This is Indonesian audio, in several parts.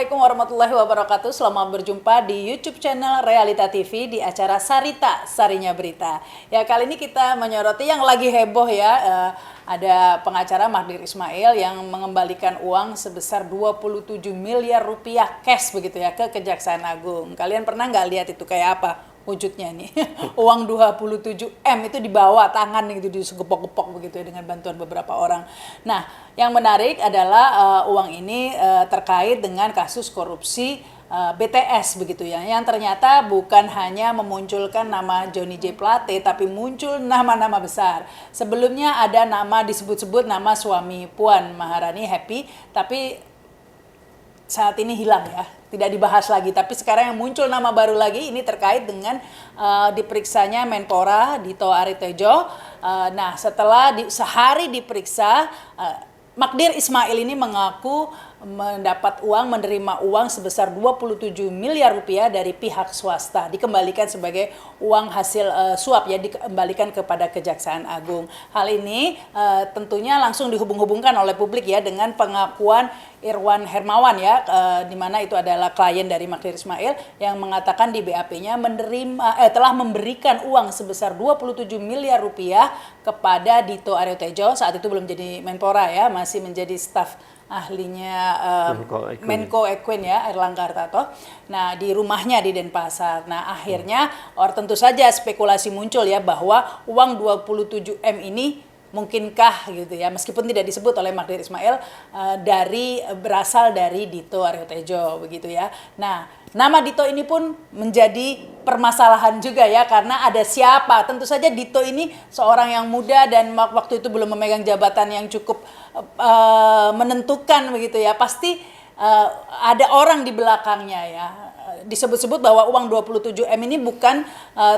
Assalamualaikum warahmatullahi wabarakatuh. Selamat berjumpa di YouTube channel Realita TV di acara Sarita Sarinya Berita. Ya, kali ini kita menyoroti yang lagi heboh ya. Ada pengacara Magdir Ismail yang mengembalikan uang sebesar 27 miliar rupiah cash begitu ya ke Kejaksaan Agung. Kalian pernah nggak lihat itu kayak apa wujudnya nih? Uang 27 M itu dibawa tangan gitu, disegepok-gepok begitu ya dengan bantuan beberapa orang. Nah, yang menarik adalah uang ini terkait dengan kasus korupsi BTS begitu ya, yang ternyata bukan hanya memunculkan nama Johnny J. Plate, tapi muncul nama-nama besar. Sebelumnya ada nama disebut-sebut nama suami Puan Maharani, Happy, tapi saat ini hilang ya, tidak dibahas lagi. Tapi sekarang yang muncul nama baru lagi ini terkait dengan diperiksanya Menpora Dito Aritejo. Nah, setelah sehari diperiksa, Magdir Ismail ini mengaku mendapat uang, menerima uang sebesar 27 miliar rupiah dari pihak swasta, dikembalikan sebagai uang hasil suap ya, dikembalikan kepada Kejaksaan Agung. Hal ini tentunya langsung dihubung-hubungkan oleh publik ya dengan pengakuan Irwan Hermawan ya, di mana itu adalah klien dari Magdir Ismail yang mengatakan di BAP-nya telah memberikan uang sebesar 27 miliar rupiah kepada Dito Aritejo, saat itu belum jadi Menpora ya, masih menjadi staf ahlinya Menko Equine ya, Airlangga Hartarto. Nah, di rumahnya di Denpasar. Nah, akhirnya tentu saja spekulasi muncul ya bahwa uang 27 M ini mungkinkah gitu ya, meskipun tidak disebut oleh Magdir Ismail, berasal dari Dito Aritejo begitu ya. Nah, nama Dito ini pun menjadi permasalahan juga ya, karena ada siapa. Tentu saja Dito ini seorang yang muda dan waktu itu belum memegang jabatan yang cukup menentukan begitu ya. Pasti ada orang di belakangnya ya. Disebut-sebut bahwa uang 27 M ini bukan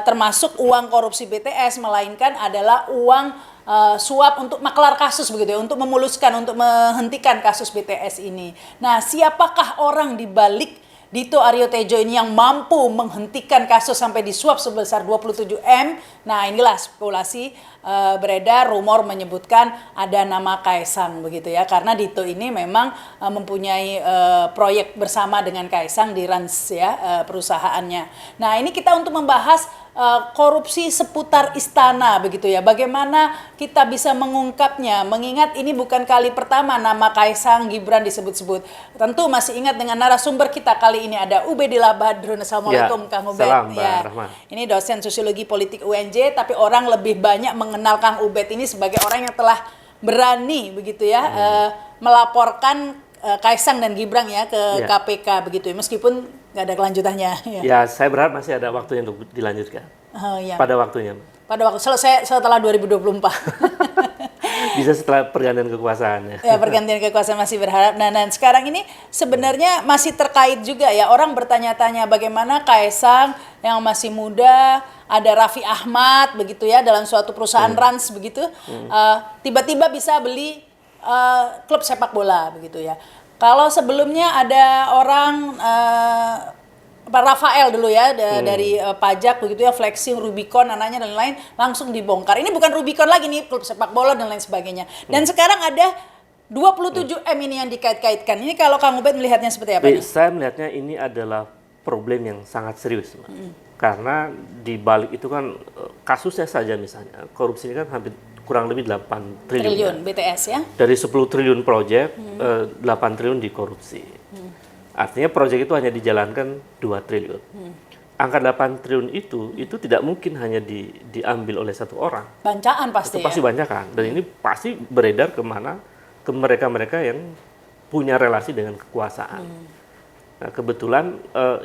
termasuk uang korupsi BTS, melainkan adalah uang suap untuk maklar kasus begitu ya, untuk memuluskan, untuk menghentikan kasus BTS ini. Nah, siapakah orang di balik Dito Aritejo ini yang mampu menghentikan kasus sampai disuap sebesar 27 M? Nah, inilah spekulasi beredar, rumor menyebutkan ada nama Kaisang begitu ya, karena Dito ini memang mempunyai proyek bersama dengan Kaisang di Rans ya, perusahaannya. Nah, ini kita untuk membahas korupsi seputar istana begitu ya. Bagaimana kita bisa mengungkapnya, mengingat ini bukan kali pertama nama Kaisang Gibran disebut-sebut. Tentu masih ingat dengan narasumber kita kali ini ada Ubedillah Badrun. Assalamualaikum ya, Kang Ubed. Salam, ya. Ini dosen sosiologi politik UNJ, tapi orang lebih banyak mengenal Kang Ubed ini sebagai orang yang telah berani begitu ya melaporkan Kaisang dan Gibran ya ke KPK begitu ya, meskipun nggak ada kelanjutannya. Ya, saya berharap masih ada waktunya untuk dilanjutkan. Ya. Pada waktunya. Pada waktu selesai setelah 2024. Bisa setelah pergantian kekuasaan. Ya, pergantian kekuasaan masih berharap. Nah, sekarang ini sebenarnya masih terkait juga ya. Orang bertanya-tanya bagaimana Kaisang yang masih muda, ada Raffi Ahmad begitu ya dalam suatu perusahaan Rans begitu, tiba-tiba bisa beli klub sepak bola begitu ya. Kalau sebelumnya ada orang Pak Rafael dulu ya dari pajak begitu ya, flexing Rubicon anaknya dan lain-lain langsung dibongkar. Ini bukan Rubicon lagi nih, klub sepak bola dan lain sebagainya. Dan sekarang ada 27 M ini yang dikait-kaitkan. Ini kalau Kang Ubed melihatnya seperti apa nih? Saya melihatnya ini adalah problem yang sangat serius, karena di balik itu kan kasusnya saja misalnya korupsi ini kan hampir kurang lebih 8 triliun BTS ya. Dari 10 triliun proyek, 8 triliun dikorupsi. Artinya proyek itu hanya dijalankan 2 triliun. Angka 8 triliun itu tidak mungkin hanya diambil oleh satu orang. Bancaan pasti. Itu pasti banyakan. Dan ini pasti beredar kemana? Ke mereka-mereka yang punya relasi dengan kekuasaan. Nah, kebetulan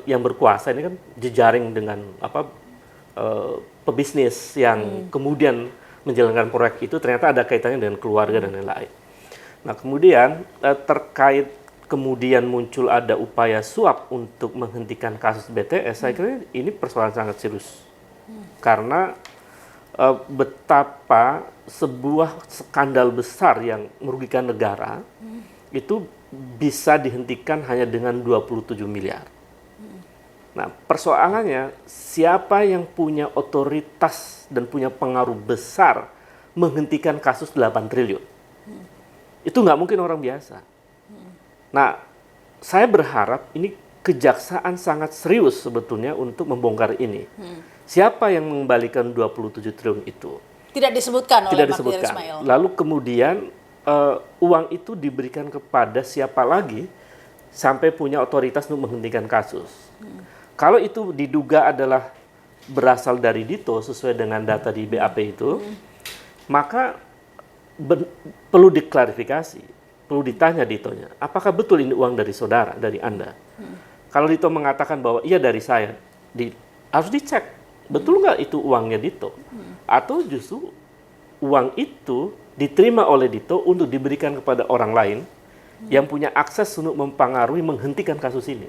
yang berkuasa ini kan jejaring dengan pebisnis yang kemudian menjalankan proyek itu ternyata ada kaitannya dengan keluarga dan lain-lain. Nah, kemudian terkait kemudian muncul ada upaya suap untuk menghentikan kasus BTS, saya kira ini persoalan sangat serius. Karena betapa sebuah skandal besar yang merugikan negara itu bisa dihentikan hanya dengan 27 miliar. Nah, persoalannya siapa yang punya otoritas dan punya pengaruh besar menghentikan kasus 8 triliun? Itu nggak mungkin orang biasa. Nah, saya berharap ini kejaksaan sangat serius sebetulnya untuk membongkar ini. Siapa yang mengembalikan 27 triliun itu? Tidak disebutkan oleh Tidak Magdir disebutkan. Ismail. Lalu kemudian uang itu diberikan kepada siapa lagi sampai punya otoritas untuk menghentikan kasus. Kalau itu diduga adalah berasal dari Dito sesuai dengan data di BAP itu, maka perlu diklarifikasi, perlu ditanya Ditonya, apakah betul ini uang dari saudara, dari Anda? Kalau Dito mengatakan bahwa iya dari saya, harus dicek, betul nggak itu uangnya Dito? Atau justru uang itu diterima oleh Dito untuk diberikan kepada orang lain yang punya akses untuk mempengaruhi, menghentikan kasus ini.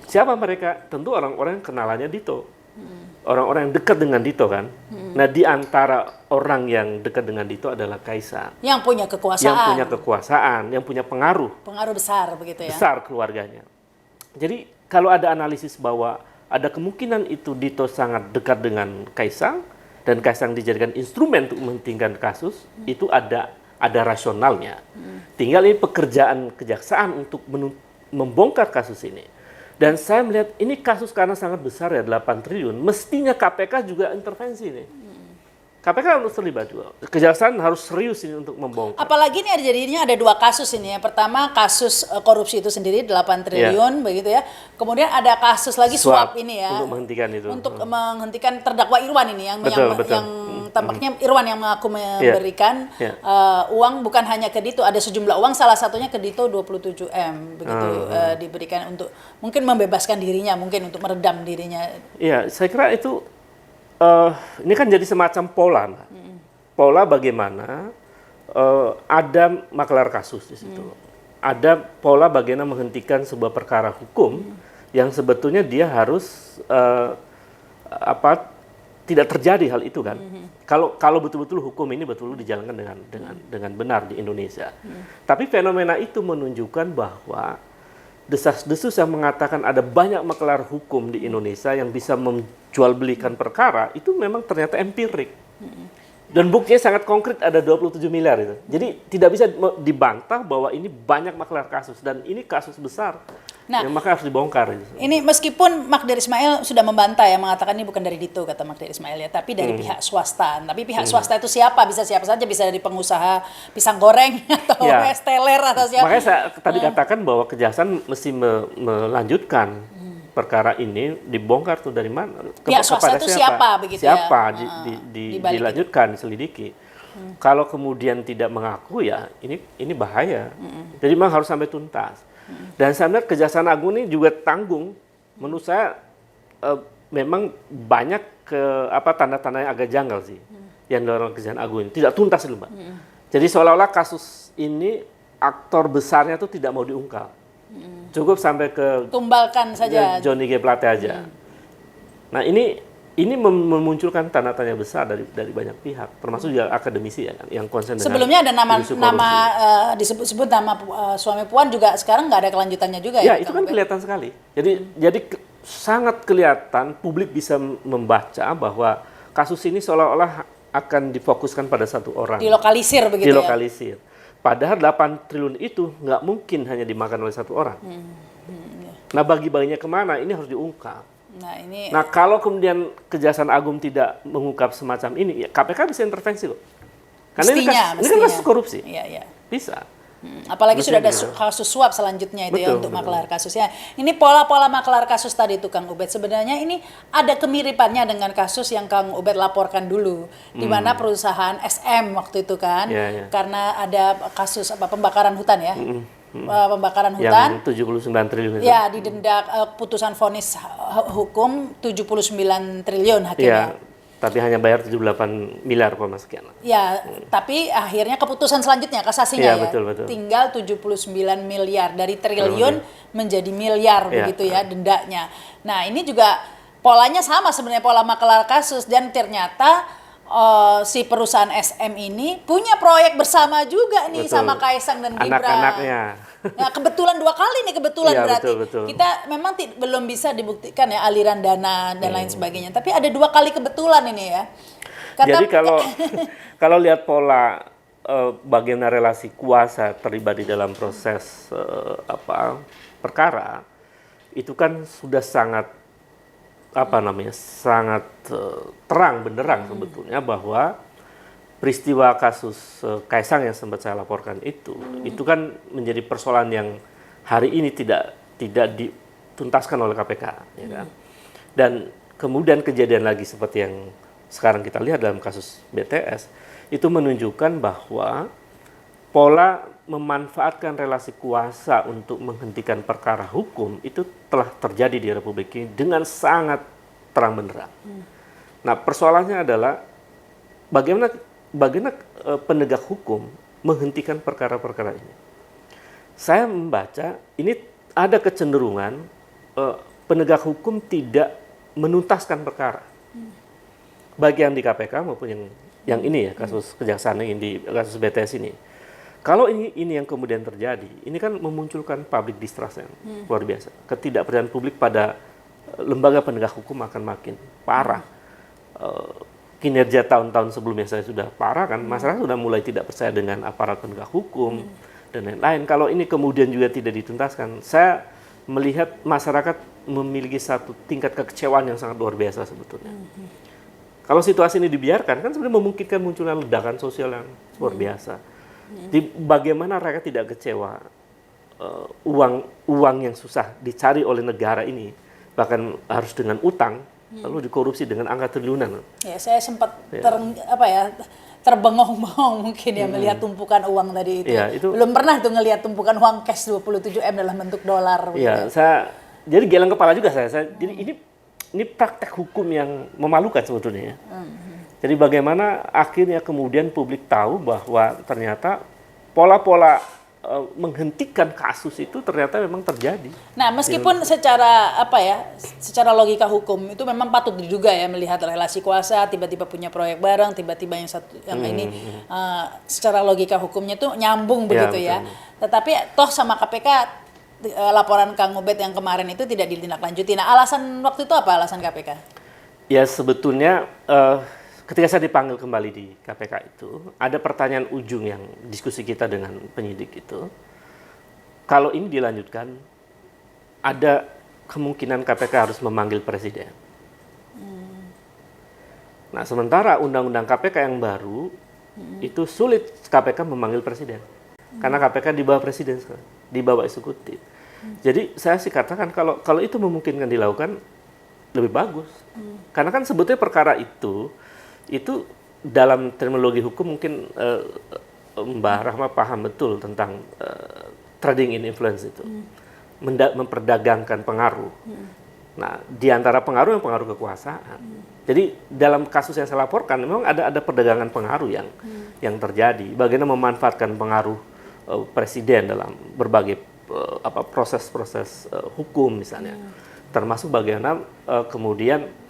Siapa mereka? Tentu orang-orang yang kenalannya Dito. Orang-orang yang dekat dengan Dito kan. Nah, di antara orang yang dekat dengan Dito adalah Kaisang. Yang punya kekuasaan. Yang punya kekuasaan, yang punya pengaruh. Pengaruh besar begitu ya. Besar keluarganya. Jadi kalau ada analisis bahwa ada kemungkinan itu Dito sangat dekat dengan Kaisang dan Kaisang dijadikan instrumen untuk menghentikan kasus, itu ada rasionalnya. Tinggal ini pekerjaan kejaksaan untuk membongkar kasus ini. Dan saya melihat ini kasus karena sangat besar ya, 8 triliun, mestinya KPK juga intervensi nih. KPK harus terlibat juga. Kejaksaan harus serius ini untuk membongkar. Apalagi ini jadinya ada 2 kasus ini. Yang pertama kasus korupsi itu sendiri 8 triliun begitu ya. Kemudian ada kasus lagi suap ini ya. Untuk menghentikan itu. Untuk menghentikan terdakwa Irwan ini yang Betul. yang tampaknya Irwan yang mengaku memberikan uang bukan hanya ke Dito, ada sejumlah uang, salah satunya ke Dito 27M begitu diberikan untuk mungkin membebaskan dirinya, mungkin untuk meredam dirinya. Iya, saya kira itu ini kan jadi semacam pola, Mbak. Pola bagaimana ada maklar kasus di situ. Ada pola bagaimana menghentikan sebuah perkara hukum yang sebetulnya dia harus tidak terjadi hal itu kan. Kalau betul-betul hukum ini betul dijalankan dengan benar di Indonesia. Tapi fenomena itu menunjukkan bahwa desas-desus yang mengatakan ada banyak maklar hukum di Indonesia yang bisa menjual belikan perkara itu memang ternyata empirik. Dan buktinya sangat konkret, ada 27 miliar itu. Jadi tidak bisa dibantah bahwa ini banyak maklar kasus dan ini kasus besar. Nah, yang maka harus dibongkar. Ini meskipun Magdir Ismail sudah membantah ya, mengatakan ini bukan dari Dito kata Magdir Ismail ya, tapi dari pihak swasta. Tapi pihak swasta itu siapa? Bisa siapa saja, bisa dari pengusaha pisang goreng atau es teler atau siapa. Makanya saya tadi katakan bahwa kejaksaan mesti melanjutkan perkara ini, dibongkar tuh dari mana? Pihak swasta itu siapa begitu siapa ya? dilanjutkan, diselidiki. Kalau kemudian tidak mengaku ya ini bahaya. Jadi memang harus sampai tuntas. Dan saya melihat Kejaksaan Agung ini juga tanggung. Menurut saya memang banyak tanda-tanda yang agak janggal sih yang dalam Kejaksaan Agung ini tidak tuntas dulu, Mbak. Jadi seolah-olah kasus ini aktor besarnya tuh tidak mau diungkap. Cukup sampai ke tumbalkan saja Johnny G. Plate aja. Nah ini memunculkan tanda-tanya besar dari banyak pihak, termasuk juga akademisi ya, yang konsen dengan sebelumnya ada nama disebut-sebut nama suami Puan juga sekarang nggak ada kelanjutannya juga ya. Ya itu kan kelihatan sekali. Jadi sangat kelihatan publik bisa membaca bahwa kasus ini seolah-olah akan difokuskan pada satu orang. Dilokalisir begitu ya. Padahal 8 triliun itu nggak mungkin hanya dimakan oleh satu orang. Nah bagi-baginya kemana ini harus diungkap. Nah kalau kemudian Kejaksaan Agung tidak mengungkap semacam ini, ya KPK bisa intervensi loh. Karena ini kan kasus korupsi. Iya. Bisa. Apalagi sudah ada kasus suap selanjutnya itu ya untuk maklar kasusnya. Ini pola-pola maklar kasus tadi itu Kang Ubed. Sebenarnya ini ada kemiripannya dengan kasus yang Kang Ubed laporkan dulu. Di mana perusahaan SM waktu itu kan. Karena ada kasus pembakaran hutan ya. Pembakaran hutan yang 79 triliun itu. Ya, didenda putusan vonis hukum 79 triliun hakimnya. Ya, tapi hanya bayar 78 miliar sekian. Ya, tapi akhirnya keputusan selanjutnya kasasinya ya. Betul. Tinggal 79 miliar dari triliun menjadi miliar begitu ya dendanya. Nah, ini juga polanya sama sebenarnya, pola maklar kasus, dan ternyata si perusahaan SM ini punya proyek bersama juga nih sama Kaisang dan Gibran. Anak-anaknya. Nah, kebetulan 2 kali nih berarti. Betul. Kita memang belum bisa dibuktikan ya aliran dana dan lain sebagainya. Tapi ada 2 kali kebetulan ini ya. Jadi kalau lihat pola bagaimana relasi kuasa terlibat di dalam proses perkara itu kan sudah sangat sangat terang benderang sebetulnya bahwa peristiwa kasus Kaisang yang sempat saya laporkan itu kan menjadi persoalan yang hari ini tidak dituntaskan oleh KPK, ya kan? Dan kemudian kejadian lagi seperti yang sekarang kita lihat dalam kasus BTS itu menunjukkan bahwa pola memanfaatkan relasi kuasa untuk menghentikan perkara hukum itu telah terjadi di Republik ini dengan sangat terang benderang. Nah, persoalannya adalah bagaimana penegak hukum menghentikan perkara-perkara ini. Saya membaca ini ada kecenderungan penegak hukum tidak menuntaskan perkara, baik yang di KPK maupun yang ini ya, kasus kejaksaan yang di kasus BTS ini. Kalau ini yang kemudian terjadi, ini kan memunculkan public distrust yang luar biasa. Ketidakpercayaan publik pada lembaga penegak hukum akan makin parah. Kinerja tahun-tahun sebelumnya saya sudah parah kan, masyarakat sudah mulai tidak percaya dengan aparat penegak hukum dan lain-lain. Kalau ini kemudian juga tidak dituntaskan, saya melihat masyarakat memiliki satu tingkat kekecewaan yang sangat luar biasa sebetulnya. Kalau situasi ini dibiarkan, kan sebenarnya memungkinkan munculnya ledakan sosial yang luar biasa. Bagaimana rakyat tidak kecewa uang yang susah dicari oleh negara ini, bahkan harus dengan utang, lalu dikorupsi dengan angka triliunan. Ya, saya sempat terbengong-bengong mungkin ya melihat tumpukan uang tadi itu. Ya, itu belum pernah tuh ngelihat tumpukan uang cash 27 M dalam bentuk dolar. Ya, jadi geleng kepala juga saya. Jadi ini praktek hukum yang memalukan sebetulnya ya. Jadi bagaimana akhirnya kemudian publik tahu bahwa ternyata pola-pola menghentikan kasus itu ternyata memang terjadi. Nah, meskipun secara logika hukum itu memang patut diduga ya, melihat relasi kuasa, tiba-tiba punya proyek bareng, tiba-tiba ini secara logika hukumnya itu nyambung begitu ya. Tetapi toh sama KPK laporan Kang Ubed yang kemarin itu tidak ditindaklanjuti. Nah, alasan waktu itu apa alasan KPK? Ya sebetulnya ketika saya dipanggil kembali di KPK itu, ada pertanyaan ujung yang diskusi kita dengan penyidik itu. Kalau ini dilanjutkan, ada kemungkinan KPK harus memanggil presiden. Nah, sementara undang-undang KPK yang baru, itu sulit KPK memanggil presiden. Karena KPK di bawah presiden sekarang, di bawah eksekutif. Jadi saya sih katakan kalau itu memungkinkan dilakukan, lebih bagus. Karena kan sebetulnya perkara itu dalam terminologi hukum mungkin Mbak Rahma paham betul tentang trading in influence itu, memperdagangkan pengaruh. Nah, di antara pengaruh yang pengaruh kekuasaan. Jadi dalam kasus yang saya laporkan memang ada perdagangan pengaruh yang terjadi. Bagaimana memanfaatkan pengaruh presiden dalam berbagai proses-proses hukum misalnya, termasuk bagaimana kemudian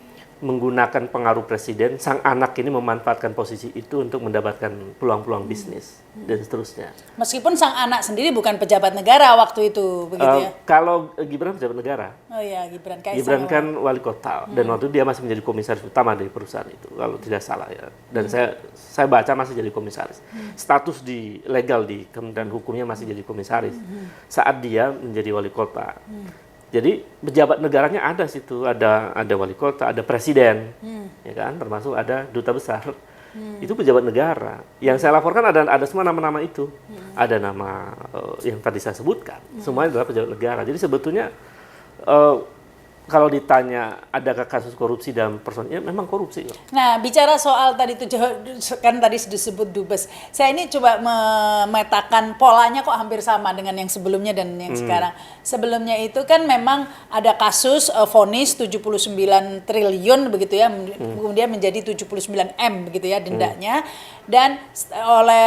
menggunakan pengaruh presiden, sang anak ini memanfaatkan posisi itu untuk mendapatkan peluang-peluang bisnis dan seterusnya. Meskipun sang anak sendiri bukan pejabat negara waktu itu, begitu ya? Kalau Gibran pejabat negara. Oh iya, Gibran kan wali kota, dan waktu itu dia masih menjadi komisaris utama dari perusahaan itu, kalau tidak salah ya. Dan saya baca masih jadi komisaris. Status legal di Kementerian Hukumnya masih jadi komisaris saat dia menjadi wali kota. Jadi pejabat negaranya ada situ, ada wali kota, ada presiden, ya kan, termasuk ada duta besar. Itu pejabat negara. Yang saya laporkan ada semua nama-nama itu. Ada nama yang tadi saya sebutkan, semuanya adalah pejabat negara. Jadi sebetulnya kalau ditanya adakah kasus korupsi dalam persoalan, ya memang korupsi. Nah, bicara soal tadi itu kan tadi disebut dubes. Saya ini coba memetakan polanya kok hampir sama dengan yang sebelumnya dan yang sekarang. Sebelumnya itu kan memang ada kasus vonis 79 triliun begitu ya, kemudian menjadi 79 M begitu ya dendanya, dan oleh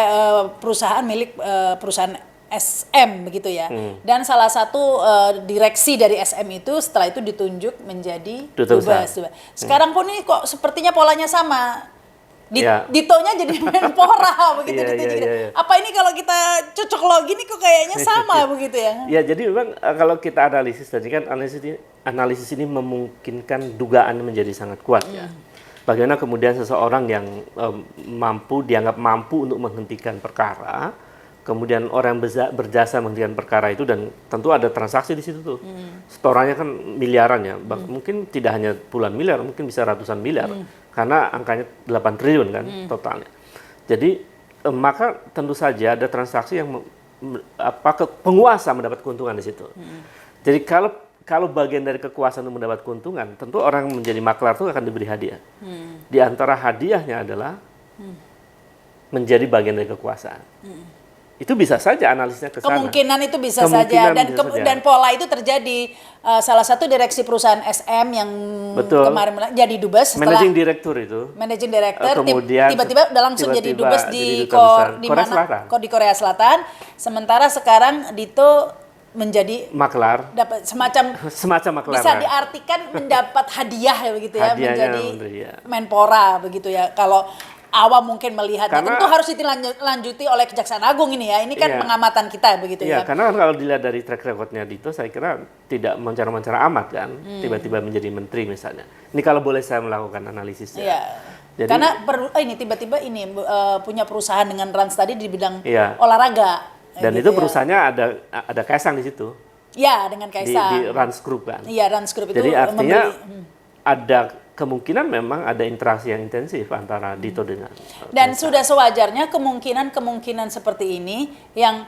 perusahaan milik perusahaan SM begitu ya. Dan salah satu direksi dari SM itu setelah itu ditunjuk menjadi dubes. Sekarang pun ini kok sepertinya polanya sama. Ditonya jadi Menpora begitu gitu. Apa ini kalau kita cocok logi ini kok kayaknya sama begitu ya? Ya, jadi memang kalau kita analisis tadi kan analisis ini memungkinkan dugaan menjadi sangat kuat ya. Bagaimana kemudian seseorang yang dianggap mampu untuk menghentikan perkara, kemudian orang yang berjasa menghentikan perkara itu, dan tentu ada transaksi di situ tuh. Setorannya kan miliaran ya, mungkin tidak hanya puluhan miliar, mungkin bisa ratusan miliar, karena angkanya 8 triliun kan totalnya. Jadi maka tentu saja ada transaksi yang penguasa mendapat keuntungan di situ. Jadi kalau bagian dari kekuasaan untuk mendapat keuntungan, tentu orang yang menjadi maklar itu akan diberi hadiah. Di antara hadiahnya adalah menjadi bagian dari kekuasaan. Itu bisa saja analisnya ke sana. Kemungkinan itu bisa saja, dan pola itu terjadi. Salah satu direksi perusahaan SM yang kemarin jadi dubes setelah managing director itu. Managing director kemudian tiba-tiba langsung jadi dubes di Korea Selatan. Sementara sekarang Dito menjadi maklar. Dapat semacam maklar. Bisa diartikan mendapat hadiah begitu ya, menjadi Menpora begitu ya. Kalau awam mungkin melihat tentu harus ditindaklanjuti oleh Kejaksaan Agung ini ya. Ini kan pengamatan kita begitu ya. Karena kalau dilihat dari track recordnya Dito, saya kira tidak mencara-mencara amat kan. Tiba-tiba menjadi menteri misalnya. Ini kalau boleh saya melakukan analisisnya. Iya. Jadi, karena tiba-tiba ini punya perusahaan dengan Rans tadi di bidang olahraga. Dan gitu itu perusahaannya ada Kaisang di situ. Iya, dengan Kaisang. Di Rans Group kan. Iya, Rans Group itu jadi artinya ada kemungkinan memang ada interaksi yang intensif antara Dito dengan dan sudah sewajarnya kemungkinan seperti ini yang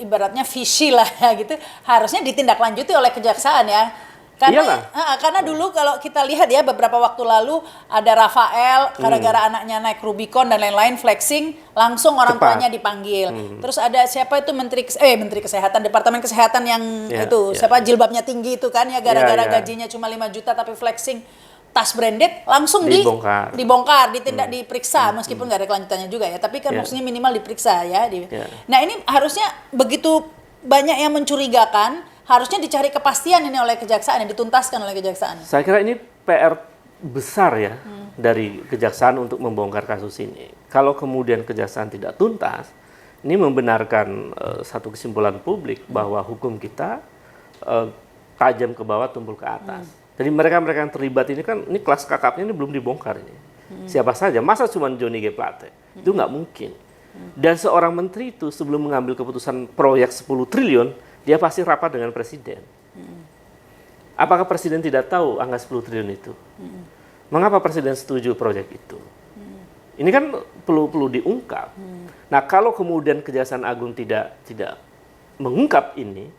ibaratnya visi lah ya gitu, harusnya ditindaklanjuti oleh kejaksaan ya. Karena dulu kalau kita lihat ya beberapa waktu lalu ada Rafael gara-gara anaknya naik Rubicon dan lain-lain flexing, langsung orang tuanya dipanggil. Terus ada siapa itu menteri kesehatan, departemen kesehatan yang siapa jilbabnya tinggi itu kan ya, gara-gara gajinya cuma 5 juta tapi flexing tas branded, langsung dibongkar, diperiksa meskipun nggak ada kelanjutannya juga ya, tapi kan maksudnya minimal diperiksa ya. Nah ini harusnya begitu banyak yang mencurigakan, harusnya dicari kepastian ini oleh kejaksaan, yang dituntaskan oleh kejaksaan. Saya kira ini PR besar ya dari kejaksaan untuk membongkar kasus ini. Kalau kemudian kejaksaan tidak tuntas, ini membenarkan satu kesimpulan publik bahwa hukum kita tajam ke bawah, tumpul ke atas. Jadi mereka yang terlibat ini kan, ini kelas kakapnya ini belum dibongkar ini. Siapa saja, masa cuma Johnny G. Plate? Itu nggak mungkin. Dan seorang menteri itu sebelum mengambil keputusan proyek 10 triliun, dia pasti rapat dengan presiden. Apakah presiden tidak tahu angka 10 triliun itu? Mengapa presiden setuju proyek itu? Ini kan perlu diungkap. Nah, kalau kemudian Kejaksaan Agung tidak mengungkap ini,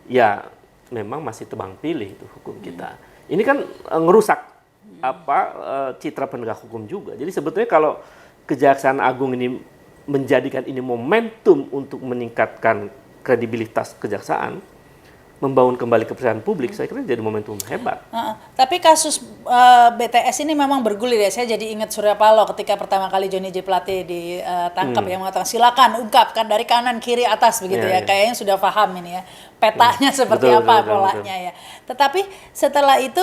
ya memang masih tebang pilih itu hukum kita. Ini kan ngerusak citra penegak hukum juga. Jadi sebetulnya kalau Kejaksaan Agung ini menjadikan ini momentum untuk meningkatkan kredibilitas kejaksaan, membangun kembali kepercayaan publik, saya kira jadi momentum hebat. Tapi kasus BTS ini memang bergulir ya. Saya jadi ingat Surya Paloh ketika pertama kali Johnny J. Plate ditangkap yang mengatakan silakan ungkapkan dari kanan kiri atas begitu ya. Kayaknya sudah paham ini ya petanya seperti apa polanya ya. Tetapi setelah itu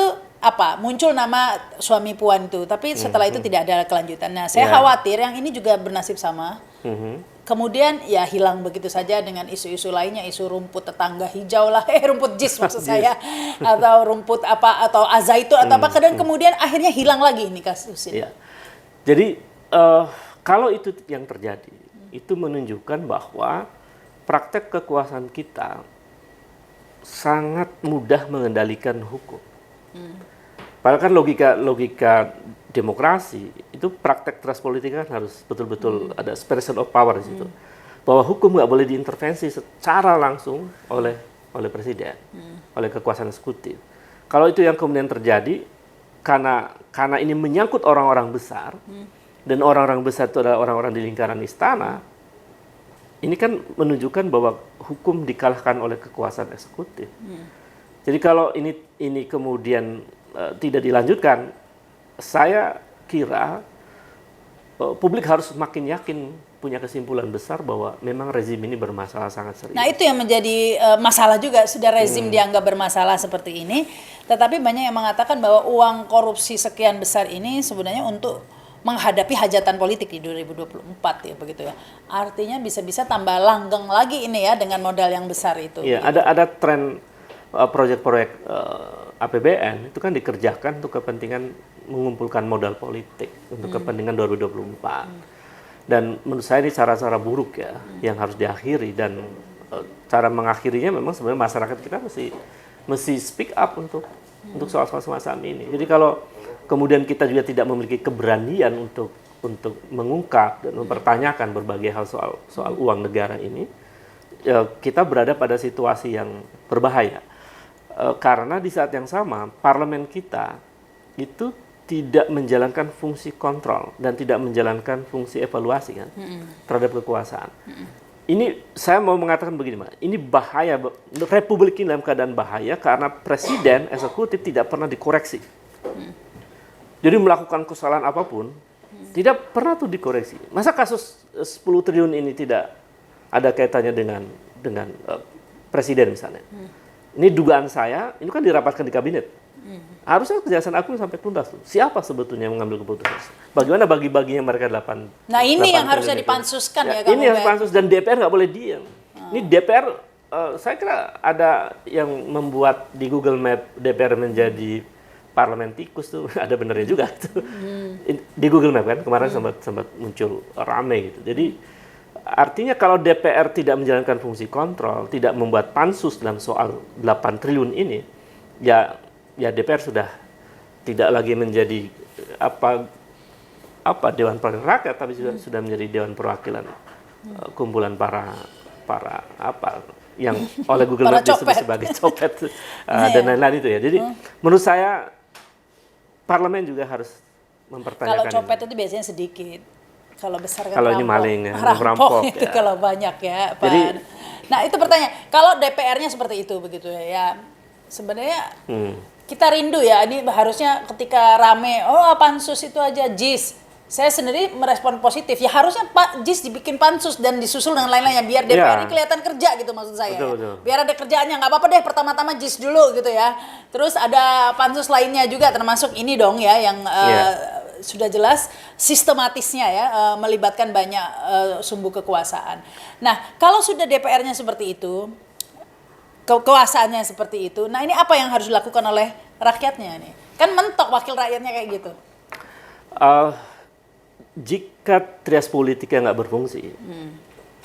muncul nama suami Puan itu, tapi setelah itu tidak ada kelanjutan. Nah, saya khawatir yang ini juga bernasib sama. Kemudian ya hilang begitu saja dengan isu-isu lainnya, isu rumput tetangga hijau lah, rumput jis maksud saya, atau rumput atau azaitu atau apa, dan kemudian akhirnya hilang lagi ini kasus ini. Jadi kalau itu yang terjadi, itu menunjukkan bahwa praktek kekuasaan kita sangat mudah mengendalikan hukum. Padahal kan logika demokrasi itu praktek trust politik kan harus betul-betul ada separation of power di situ, bahwa hukum nggak boleh diintervensi secara langsung oleh presiden, oleh kekuasaan eksekutif. Kalau itu yang kemudian terjadi karena ini menyangkut orang-orang besar, dan orang-orang besar itu adalah orang-orang di lingkaran istana, ini kan menunjukkan bahwa hukum dikalahkan oleh kekuasaan eksekutif. Jadi kalau ini kemudian tidak dilanjutkan, saya kira publik harus makin yakin, punya kesimpulan besar bahwa memang rezim ini bermasalah sangat serius. Nah itu yang menjadi masalah juga, sudah rezim dianggap bermasalah seperti ini, tetapi banyak yang mengatakan bahwa uang korupsi sekian besar ini sebenarnya untuk menghadapi hajatan politik di 2024 ya begitu ya. Artinya bisa-bisa tambah langgeng lagi ini ya dengan modal yang besar itu. Iya, ada tren proyek-proyek APBN itu kan dikerjakan untuk kepentingan mengumpulkan modal politik untuk kepentingan 2024. Dan menurut saya ini cara-cara buruk ya yang harus diakhiri, dan cara mengakhirinya memang sebenarnya masyarakat kita mesti speak up untuk soal-soal semacam ini. Jadi kalau kemudian kita juga tidak memiliki keberanian untuk mengungkap dan mempertanyakan berbagai hal soal uang negara ini, kita berada pada situasi yang berbahaya. Karena di saat yang sama parlemen kita itu tidak menjalankan fungsi kontrol dan tidak menjalankan fungsi evaluasi kan terhadap kekuasaan. Ini saya mau mengatakan begini, Mbak. Ini bahaya, Republik ini dalam keadaan bahaya karena presiden eksekutif tidak pernah dikoreksi. Jadi melakukan kesalahan apapun tidak pernah tuh dikoreksi. Masa kasus 10 triliun ini tidak ada kaitannya dengan presiden misalnya. Ini dugaan saya, ini kan dirapatkan di kabinet. Harusnya Kejaksaan Agung sampai tuntas tuh. Siapa sebetulnya yang mengambil keputusan? Bagaimana bagi-baginya mereka 8? Nah ini yang harusnya dipansuskan ya, ini yang pansus, dan DPR nggak boleh diam. Ini DPR, saya kira ada yang membuat di Google Map DPR menjadi parlemen tikus tuh, ada benernya juga tuh. Di Google Map kan kemarin sempat muncul rame gitu. Jadi artinya kalau DPR tidak menjalankan fungsi kontrol, tidak membuat pansus dalam soal 8 triliun ini, ya DPR sudah tidak lagi menjadi apa Dewan Perwakilan Rakyat, tapi sudah menjadi Dewan Perwakilan kumpulan para apa yang oleh Google Maps disebut sebagai copet dan lain-lain itu ya. Jadi menurut saya parlemen juga harus mempertanyakan. Kalau copet itu biasanya sedikit, kalau besar kan kalau ini maling ya, merampok itu ya. Kalau banyak ya, Pak. Jadi, nah itu pertanyaan, kalau DPR-nya seperti itu begitu ya, sebenarnya kita rindu ya, ini harusnya ketika rame, pansus itu aja, JIS. Saya sendiri merespon positif, ya harusnya Pak JIS dibikin pansus dan disusul dengan lain-lainnya, biar DPR ini kelihatan kerja gitu maksud saya. Betul. Biar ada kerjaannya, nggak apa-apa deh pertama-tama JIS dulu gitu ya. Terus ada pansus lainnya juga, termasuk ini dong ya, yang sudah jelas sistematisnya ya, melibatkan banyak sumbu kekuasaan. Nah kalau sudah DPR-nya seperti itu, kekuasaannya seperti itu. Nah ini apa yang harus dilakukan oleh rakyatnya nih? Kan mentok wakil rakyatnya kayak gitu. Jika trias politik yang nggak berfungsi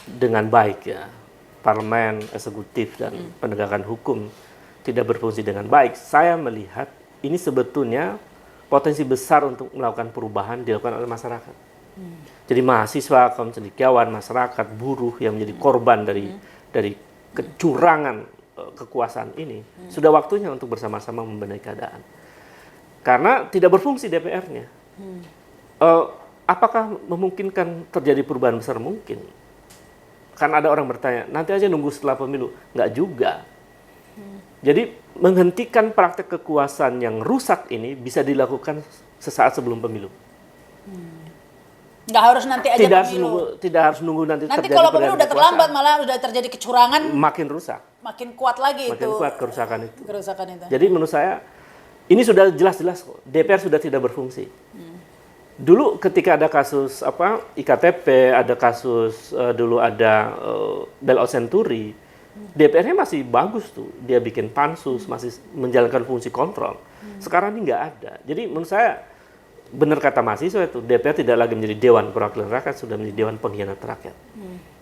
dengan baik ya, parlemen, eksekutif dan penegakan hukum tidak berfungsi dengan baik, saya melihat ini sebetulnya potensi besar untuk melakukan perubahan dilakukan oleh masyarakat. Jadi mahasiswa, kaum cendekiawan, masyarakat, buruh yang menjadi korban dari kecurangan kekuasaan ini, sudah waktunya untuk bersama-sama membenahi keadaan. Karena tidak berfungsi DPR-nya. Apakah memungkinkan terjadi perubahan besar? Mungkin. Karena ada orang bertanya, nanti aja nunggu setelah pemilu. Nggak juga. Jadi menghentikan praktek kekuasaan yang rusak ini bisa dilakukan sesaat sebelum pemilu. Nggak harus nanti aja pemilu. Tidak harus nunggu nanti kalau pemilu udah terlambat, malah udah terjadi kecurangan. Makin rusak. Makin kuat lagi makin itu. Kuat kerusakan itu. Kerusakan itu. Jadi menurut saya, ini sudah jelas-jelas kok. DPR sudah tidak berfungsi. Dulu ketika ada kasus IKTP, ada kasus dulu ada bailout Senturi, DPR-nya masih bagus tuh. Dia bikin pansus, masih menjalankan fungsi kontrol. Sekarang ini nggak ada. Jadi menurut saya, benar kata mahasiswa itu, DPR tidak lagi menjadi Dewan Perwakilan Rakyat, sudah menjadi Dewan Pengkhianat Rakyat.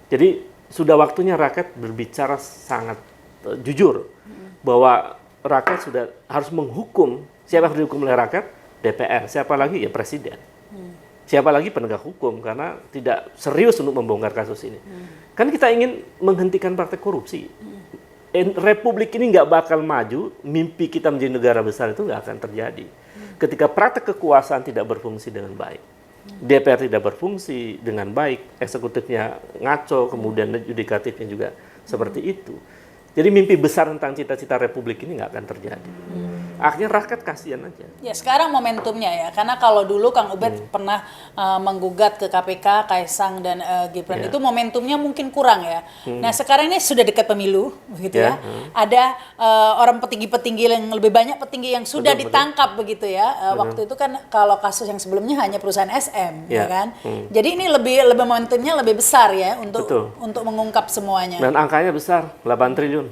Jadi sudah waktunya rakyat berbicara sangat jujur bahwa rakyat sudah harus menghukum. Siapa yang harus dihukum oleh rakyat? DPR. Siapa lagi? Ya presiden. Siapa lagi? Penegak hukum, karena tidak serius untuk membongkar kasus ini. Kan kita ingin menghentikan praktek korupsi. Republik ini nggak bakal maju, mimpi kita menjadi negara besar itu nggak akan terjadi. Ketika praktek kekuasaan tidak berfungsi dengan baik, DPR tidak berfungsi dengan baik, eksekutifnya ngaco, kemudian yudikatifnya juga seperti itu. Jadi mimpi besar tentang cita-cita Republik ini nggak akan terjadi. Akhirnya rakyat kasihan aja. Ya sekarang momentumnya ya, karena kalau dulu Kang Ubed pernah menggugat ke KPK, Kaisang dan Gibran, itu momentumnya mungkin kurang ya. Nah sekarang ini sudah dekat pemilu, begitu ya. Ada orang petinggi-petinggi yang lebih banyak petinggi yang sudah ditangkap begitu ya. Waktu itu kan kalau kasus yang sebelumnya hanya perusahaan SM, ya kan. Jadi ini lebih momentumnya lebih besar ya untuk mengungkap semuanya. Dan angkanya besar, 8 triliun.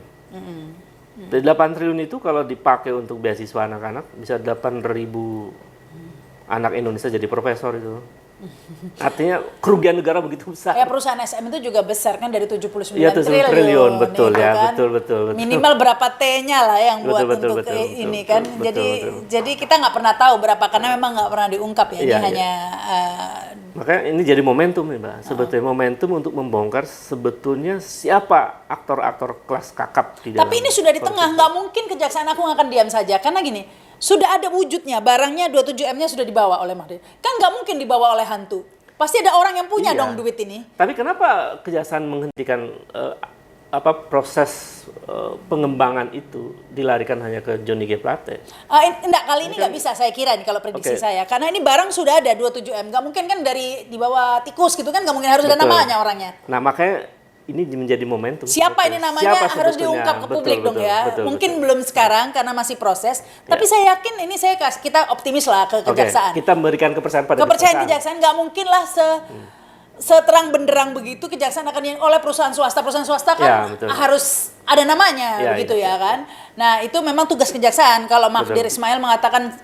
Dari 8 triliun itu kalau dipakai untuk beasiswa anak-anak bisa 8.000 anak Indonesia jadi profesor itu. Artinya kerugian negara begitu besar. Ya perusahaan SM itu juga besar kan dari 79 Iya, 79 triliun, betul itu ya, kan. betul. Minimal berapa T-nya lah yang buat untuk ini kan. Jadi kita nggak pernah tahu berapa karena memang nggak pernah diungkap ya. Ini Iya, hanya makanya ini jadi momentum nih Mbak. Sebetulnya momentum untuk membongkar sebetulnya siapa aktor-aktor kelas kakap di dalam. tapi ini sudah di tengah, nggak mungkin Kejaksaan Agung akan diam saja karena gini. Sudah ada wujudnya, barangnya 27M-nya sudah dibawa oleh Mahdi. Kan nggak mungkin dibawa oleh hantu. Pasti ada orang yang punya Iya. dong duit ini. Tapi kenapa Kejaksaan menghentikan proses pengembangan itu dilarikan hanya ke Johnny G. Plate? Enggak, kali ini nggak bisa saya kira nih kalau prediksi Oke. saya. Karena ini barang sudah ada 27M. Nggak mungkin kan dari di bawah tikus gitu kan, nggak mungkin harus ada Betul. namanya orangnya. Nah makanya ini menjadi momentum. Siapa ini namanya Siapa harus sebetulnya? diungkap ke publik dong ya. Betul. Mungkin belum sekarang karena masih proses. Tapi saya yakin ini kita optimis lah ke Oke, Kejaksaan. kita memberikan kepercayaan pada Kepercayaan Kejaksaan nggak mungkin lah seterang benderang begitu Kejaksaan akan oleh perusahaan swasta. Perusahaan swasta kan Ya, betul. harus ada namanya Ya, begitu ya. ya kan. Nah itu memang tugas Kejaksaan. Kalau Magdir Ismail mengatakan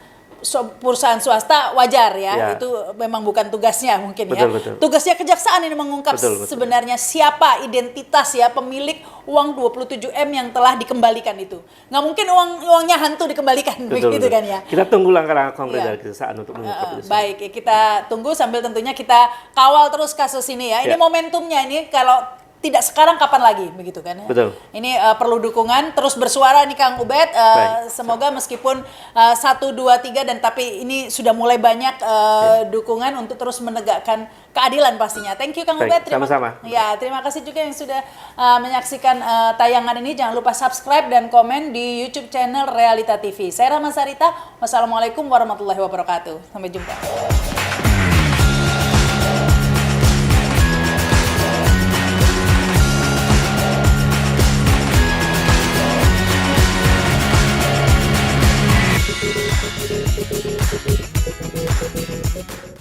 perusahaan swasta wajar ya, Ya. itu memang bukan tugasnya mungkin ya. Betul. Tugasnya Kejaksaan ini mengungkap Betul. sebenarnya siapa identitas ya pemilik uang 27M yang telah dikembalikan itu. Nggak mungkin uangnya hantu dikembalikan begitu kan ya. Kita tunggu langkah konkret Iya. dari Kejaksaan untuk mengungkap itu. Baik, ya, kita tunggu sambil tentunya kita kawal terus kasus ini ya. Ini Ya. momentumnya ini kalau tidak sekarang kapan lagi begitu kan ya. Betul. Ini perlu dukungan terus bersuara nih Kang Ubed. Baik. Semoga meskipun 1, 2, 3 dan tapi ini sudah mulai banyak dukungan untuk terus menegakkan keadilan pastinya. Thank you Kang Baik, Ubed. sama-sama. Ya, terima kasih juga yang sudah menyaksikan tayangan ini. Jangan lupa subscribe dan komen di YouTube channel Realita TV. Saya Rahma Sarita. Wassalamualaikum warahmatullahi wabarakatuh. Sampai jumpa.